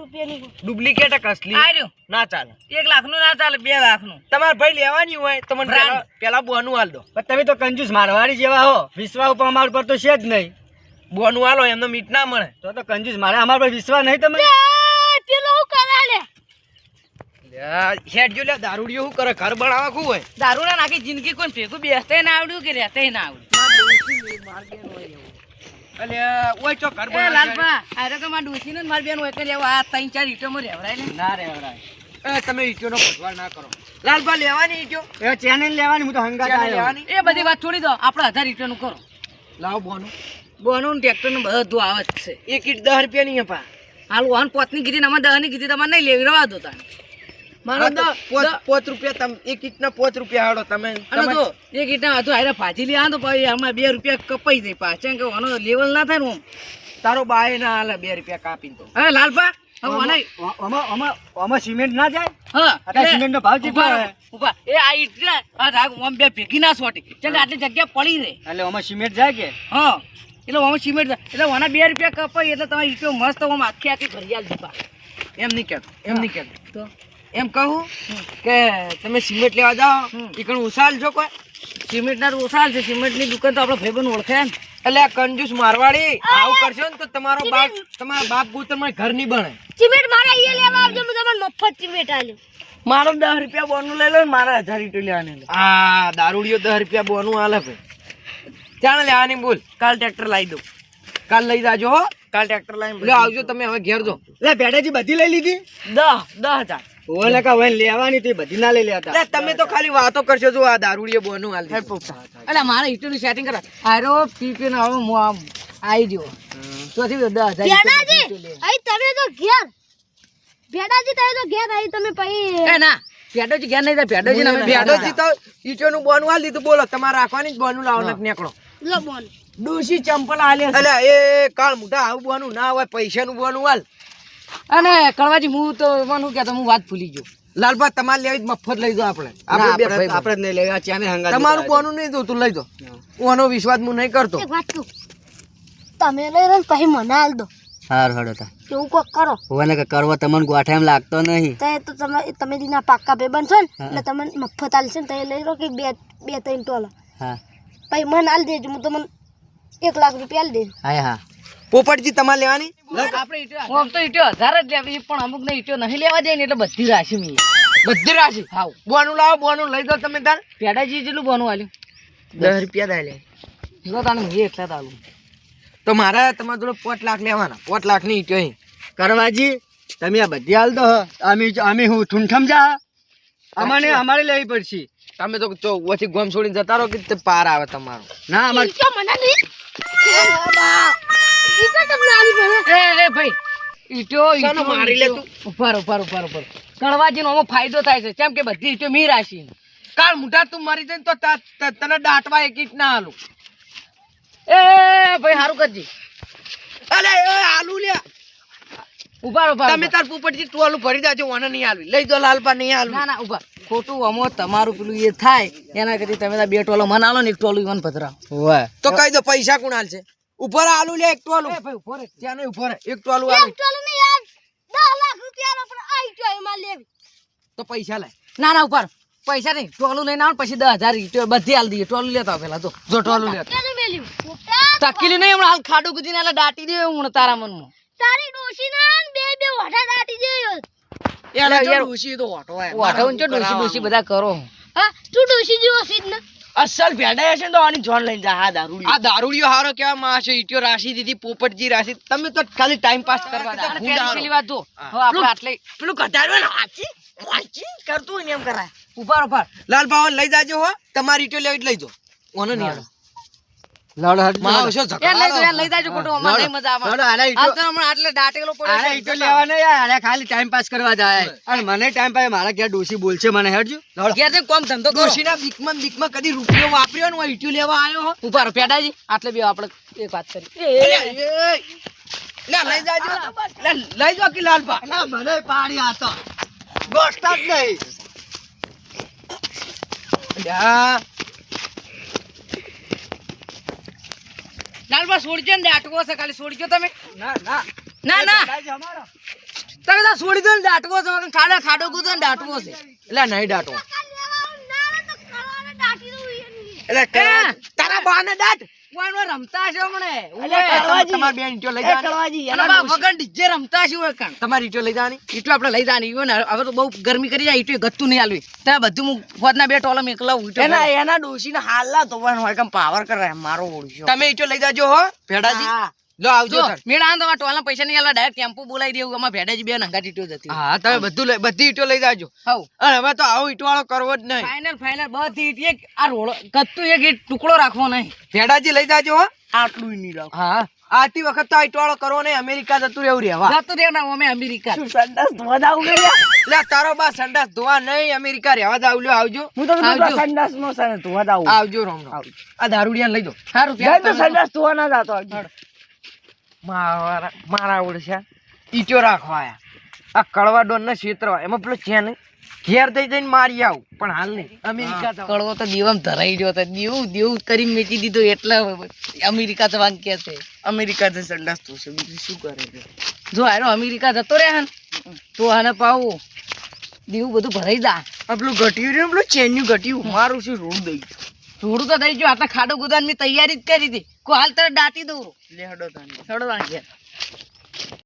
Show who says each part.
Speaker 1: રૂપિયાની
Speaker 2: ડુપ્લિકેટ કસલી
Speaker 3: આર્યો
Speaker 2: ના ચાલે
Speaker 3: 1 લાખનું ના ચાલે 2 લાખનું
Speaker 2: તમાર ભાઈ લેવાની હોય તો મને પેલા બોનું આલ દો
Speaker 4: પણ તમે તો કંજૂસ મારવાડી જેવા હો વિશ્વાસ ઉપર અમાર પર તો છે જ નહીં
Speaker 2: બોનું આલો એમનો મીટ ના મળે
Speaker 4: તો કંજૂસ મારે અમાર પર વિશ્વાસ નહીં તમે
Speaker 1: પેલો હું કરે લે
Speaker 2: હેડ જો લે દારૂડિયો શું કરે ઘર બનાવવા શું હોય
Speaker 3: દારૂ ના નાખી જિંદગી કોઈ ભેગું બેસતે ના આવડ્યું કે રહેતે ના આવડ્યું
Speaker 2: અલે ઓય ચો ઘર
Speaker 3: એ
Speaker 2: બનાવવા
Speaker 3: લાલપા આરે તો માં ડોસી ને માર બેન હોય કે લેવા આ 3-4 ઈટો માં રહેવરાય ને
Speaker 4: ના રે વરાય
Speaker 2: એ તમે ઈટોનો પટવાળ ના કરો લાલબા લેવાની ઈટો
Speaker 4: એ ચેનલ લેવાની હું તો હંગાત આવ્યો
Speaker 2: લેવાની
Speaker 3: એ બધી વાત છોડી દો આપણે 1000 ઈટો નું કરો
Speaker 2: લાવો બોનું
Speaker 3: બોનું ટ્રેક્ટર નું બધું આવે જ છે
Speaker 2: એક ઈટ 10 રૂપિયા ની આપા
Speaker 3: હાલ વાહન પોતની કીધી ને અમે 10 ની કીધી તમારે નહીં લેવી રવા દો તા મારો
Speaker 2: પોત રૂપિયા તમે એક ઈટ ના 5 રૂપિયા હાડો તમે
Speaker 3: અને તો એક ઈટા હતું આરે ભાજી લે આ તો પછી આમાં 2 રૂપિયા કપાઈ જાય પાછા કે આનો લેવલ ના થાય ને ઓમ
Speaker 2: તારો બાય ના હાલે 2 રૂપિયા કાપીને તો
Speaker 3: હવે લાલપા હવે ઓનાઈ
Speaker 4: આમાં સિમેન્ટ ના જાય
Speaker 3: હા
Speaker 4: અત્યારે સિમેન્ટ નો ભાવ કેટલો છે
Speaker 3: ઉભા એ આ ઈટ આ રાગ ઓમ બે ભેગી ના સોટી ચલ આટલી જગ્યા પડી રે
Speaker 4: એટલે આમાં સિમેન્ટ જાય કે
Speaker 3: હા એટલે ઓમ સિમેન્ટ એટલે ઓના 2 રૂપિયા કપાઈ એટલે તમારી ઈટો મસ્ત ઓમ આખી આખી ભરી આલ દીપા
Speaker 2: એમ નહીં કહેતો
Speaker 3: તો
Speaker 2: એમ કહું કે તમે સિમેન્ટ લેવા જાઓ ઈકણ ઉસાલ છો કોઈ
Speaker 3: સિમેન્ટ ના ઓસાલ છે સિમેન્ટ ની દુકાન તો આપણો ભાઈબંધ ઓળખે ને
Speaker 2: એટલે આ કંજૂસ મારવાડી આવું કરશો ને તો તમારા બાપ ગુતર માં ઘર નહીં બને
Speaker 1: સિમેન્ટ મારા અહીંયા લેવા આવજો હું તમને મફત સિમેન્ટ આલ્યું
Speaker 3: મારો 10 રૂપિયા બોનું લઈ લો ને મારા 1000 ઈટો લેવાની લે
Speaker 2: આ દારૂડિયો 10 રૂપિયા બોનું આલે ભાઈ ચાલ લેવાની બોલ
Speaker 3: કાલ ટ્રેક્ટર લાવી દઉં
Speaker 2: કાલ લઈ જાજો હો
Speaker 3: કાલ ટ્રેક્ટર લાવી
Speaker 2: લે આવજો તમે હવે ઘેર જો
Speaker 4: લે ભેડાજી બધી લઈ લીધી
Speaker 3: 10,000
Speaker 4: ઓલે કા ઓલે લેવાની તે બધી ના લઈ લેતા
Speaker 2: લે તમે તો ખાલી વાતો કરશો જો આ દારૂડિયો બોનું આલ દે
Speaker 3: એટલે મારે ઈટોનું સેટિંગ કરા આરો પીપી ને હવે હું આમ આવી ગયો તો થી 10,000
Speaker 1: ભેડાજી અહીં તમે તો ઘેર ભેડાજી તમે તો ઘેર અહીં તમે પછી
Speaker 3: એ ના ભેડોજી ઘેર નહીં જાય ભેડોજી ને
Speaker 2: ભેડોજી તો ઈટોનું બોનું આલ દીધું બોલો તમારે રાખવાની જ બોનું લાવવાના નીકળો
Speaker 1: લો બોન
Speaker 3: ડોસી ચંપલ આલે
Speaker 2: એટલે એ કાળ મોટા આવું બોનું ના હોય પૈસાનું બોનું આલ
Speaker 3: અને કળવાજી હું તો મને કહેતો હું વાત ભૂલી ગયો
Speaker 2: લાલભા તમારે લેવી મફત લઈ જાઓ
Speaker 4: આપણે જ નહીં લેવા ચાને હંગાત
Speaker 2: તમારું બોનું નહીં જોતું લઈ જાઓ હું આનો વિશ્વાસ હું નહીં કરતો
Speaker 1: એક વાત કહું તમે લઈ લો પછી મને આલ દો
Speaker 4: હાર હડો તા
Speaker 1: એવું કોક કરો
Speaker 4: ઓને કે કરવો તમને ગોઠા એમ લાગતો નહીં
Speaker 1: તો તમે દીના પાક્કા ભાઈબંધ છો ને એટલે તમને મફત આલશે ને તો લઈ લો કે 2-3 ટોલા
Speaker 4: હા
Speaker 1: પછી મને આલ દેજો હું તમને 1 લાખ રૂપિયા આલ દેજો
Speaker 4: હા
Speaker 2: પોપટજી તમારે લેવાની
Speaker 3: આપણે ઈટો આમ તો ઈટો 1000 જ લેવી પણ અમુક ને ઈટો નહીં લેવા દે ને એટલે બધી રાશિ મી
Speaker 2: બધી રાશિ
Speaker 3: હાવ
Speaker 2: બોનું લાવો બોનું લઈ જાઓ તમે તાર
Speaker 3: પેડાજી જેટલું બોનું આલ્યું
Speaker 2: 10 રૂપિયા દા લે
Speaker 3: જો તાને હું એટલા તાલું
Speaker 2: તો મારે તમારા જોડે 5 લાખ લેવાના 5 લાખ ની ઈટો અહીં
Speaker 4: કરવાજી તમે આ બધી હાલ દો અમે હું ઠુંઠમ જા અમારે લેવી પડશે
Speaker 2: તમે તો ઓછી ગોમ છોડીને જતા રહો કે પાર આવે તમારો
Speaker 4: ના અમારે
Speaker 1: ઈટો મને નહીં ઈટો તમને આલી પડે
Speaker 3: એ ભાઈ ઈટો
Speaker 2: શાનો મારી લે તું?
Speaker 3: ઉપર કળવાજી નો ફાયદો થાય છે કેમ કે બધી ઈટો મી રાશિ
Speaker 2: કાળ મુઠા તું મરી જાય ને તો તને દાટવા એક ઈટ ના આલું
Speaker 3: એ ભાઈ હારું કરજી
Speaker 2: અલે એ આલુ લે
Speaker 3: ઉભા
Speaker 2: તમે તાર પોપટજી ટોલું ભરી જાજો ઓને નહીં આલવી લઈ દો લાલપા નહીં આલવી
Speaker 3: ના ઉભા ખોટું અમો તમારું પેલું એ થાય એના કરતી તમે 2 ટોલો મને આલો ને 1 ટોલું ઈવન પધરા
Speaker 4: ઓય
Speaker 2: તો કહી દો પૈસા કોણ આલશે ઉપર આલુ લે એક ટોલું
Speaker 3: ભાઈ ઉભો રે
Speaker 2: ત્યાં નહીં ઉપર એક ટોલું આલુ
Speaker 1: ચાલો ને યાર 10 લાખ રૂપિયા પણ આ ઈટો એમાં લેવી
Speaker 2: તો પૈસા લે
Speaker 3: ના ઉપર પૈસા નહીં ટોલું લઈને આવો પછી 10,000 ઈટો બધી આલ દઈએ ટોલું લેતા આવો પેલા જો ટોલું લેતા
Speaker 1: ચાલો મેલ્યું
Speaker 3: તકીલી નહીં હમણાં હાલ ખાડું કુદીને એટલે દાટી દે હું તારા મનમાં
Speaker 1: તારી ડોશી ના બે વાઢા દાટી દેયો
Speaker 2: યાર
Speaker 3: યાર,
Speaker 2: યાર ઉસી તો ઓટો હોય
Speaker 3: વાઠો ઊંચો ડોસી બધા કરો
Speaker 1: હા તું ડોશી જેવો સીધ ને
Speaker 3: અસલ ભેડા હશે ને તો આની જોન લઈને જા હા દારૂ
Speaker 2: આ દારૂડિયો હારો કેવા માં છે ઈટ્યો રાશી દીધી પોપટજી રાશી તમે તો ખાલી ટાઈમ પાસ કરવા દા
Speaker 3: પેલી વાત જો હવે આપણે આટલે પેલું કઢાડ્યો ને વાંચી કરતું ને એમ કરાય ઉભા
Speaker 2: લાલ ભાવન લઈ જાજો હો તમારી ઈટ્યો લેવી લઈ જો ઓનો નહીં આલો
Speaker 4: લડ હટ
Speaker 2: માં આવશો
Speaker 3: એ લઈ જાજો ખોટું અમાર નહીં મજા આવે
Speaker 4: લડ આને
Speaker 3: હાલ તો હમણાં આટલે દાટેલો પડ્યો
Speaker 4: આને ઈટો લેવા નહીં યાર આને ખાલી ટાઈમ પાસ કરવા જાય અને મને ટાઈમ પાસ મારા ઘેર ડોસી બોલશે મને હેડજો
Speaker 3: ઘેર જઈને કોમ ધંધો કરો
Speaker 2: ડોશીના બીકમાં કદી રૂપિયો વાપર્યો ને હોય ઈટ્યો લેવા આવ્યો હો
Speaker 3: ઉભા રહો પેડાજી આટલે બે આપણે એક વાત કરી
Speaker 2: લે લઈ જાજો લે લઈ જો કે લાલપા
Speaker 4: ના મને પાડી આતો ગોસ્તા જ નહીં
Speaker 2: યા
Speaker 3: લાલબા છોડજો ને દાટકો છે ખાલી છોડજો તમે
Speaker 4: ના ના
Speaker 3: ના ના
Speaker 4: લાઈજો અમારો
Speaker 3: તમે તો છોડી દો ને દાટવો છો ખાડો કૂદો ને દાટવો છે
Speaker 2: એટલે નહીં દાટો એટલે તારા બાને દાટ
Speaker 3: વાનમાં રમતા છો હમણે
Speaker 2: તમાર બેન ઈટો લઈ જવાની
Speaker 3: વગર ડીજે રમતા છો એકણ
Speaker 2: તમારી ઈટો લઈ જવાની
Speaker 3: ઈટો આપણે લઈ જવાની ઈવન હવે તો બહુ ગરમી કરી જાય ઈટો ગત્તું નહીં આલવી ત્યાં બધું હું ફોજના બે ટોલા મેકલાવું ઈટો
Speaker 4: એના ડોશીને હાલલા તો હોય કેમ પાવર કરે મારો ઓળખ્યો
Speaker 2: તમે ઈટો લઈ જાજો હો ભેડાજી લો આવજો તાર.
Speaker 3: મેળા તમારા ટોલા પૈસા નહીં આલવા ડાયરેક્ટ ટેમ્પો બોલાવી દેવું અમાર ભેડાજી બે નંગા ઈટો જતી
Speaker 2: હા તમે બધી ઈટો લઈ જાજો
Speaker 3: હવ
Speaker 2: અને હવે તો આવો ઈટવાળો કરવો જ નહીં
Speaker 3: ફાઇનલ બધી ઈટ એક આ રોડો ગત્તું એક ઈટ ટુકડો રાખવો નહીં
Speaker 2: ભેડાજી લઈ જાજો હો
Speaker 4: આટલું નહીં રાખ
Speaker 2: હા આતી વખત તો આ ઈટવાળો કરવો નહીં અમેરિકા જતું રહેવું રહેવા
Speaker 3: ગત્તું રે ના અમે અમેરિકા
Speaker 4: સંડાસ ધોવા જાવ
Speaker 2: એટલે તારો બા સંડાસ ધોવા નહીં અમેરિકા રહેવા જાવ લ્યો આવજો
Speaker 4: હું તો
Speaker 3: આવજો.
Speaker 4: સંડાસ નો સને ધોવા જાવ
Speaker 2: આવજો રામ રામ આ દારૂડિયાને લઈ દો
Speaker 3: સારું
Speaker 4: જાય તો સંડાસ ધોવા ના જાતો
Speaker 2: મારા ઓળખ્યા ઈટો રાખવા આયા આ કળવા ડોન ના ક્ષેત્ર એમાં પેલો છે ને ઘેર થઈ જઈને મારી આવું પણ હાલ નહીં અમેરિકા જવાનું.
Speaker 3: કડવો તો દીવમ ધરાઈ ગયો તો દેવું કરીને મેચી દીધો એટલે અમેરિકા જવાનું કે છે
Speaker 4: અમેરિકા થી સંડાસ ધોશે બીજું શું કરે છે
Speaker 3: જો હારો અમેરિકા જતો રહે હન તો આને પાવું દેવું બધું ભરાઈ દા
Speaker 4: આ પેલું ઘટ્યું રહ્યું પેલું ચેન્યું ઘટ્યું મારું શું રોડ દઈ
Speaker 3: થોડું તો થઈ ગયું આટલા ખાડો ગુદાન ની તૈયારી જ કરી હતી કોઈ હાલ તરત દાટી દઉં
Speaker 4: લે હડો તાની
Speaker 3: ચડો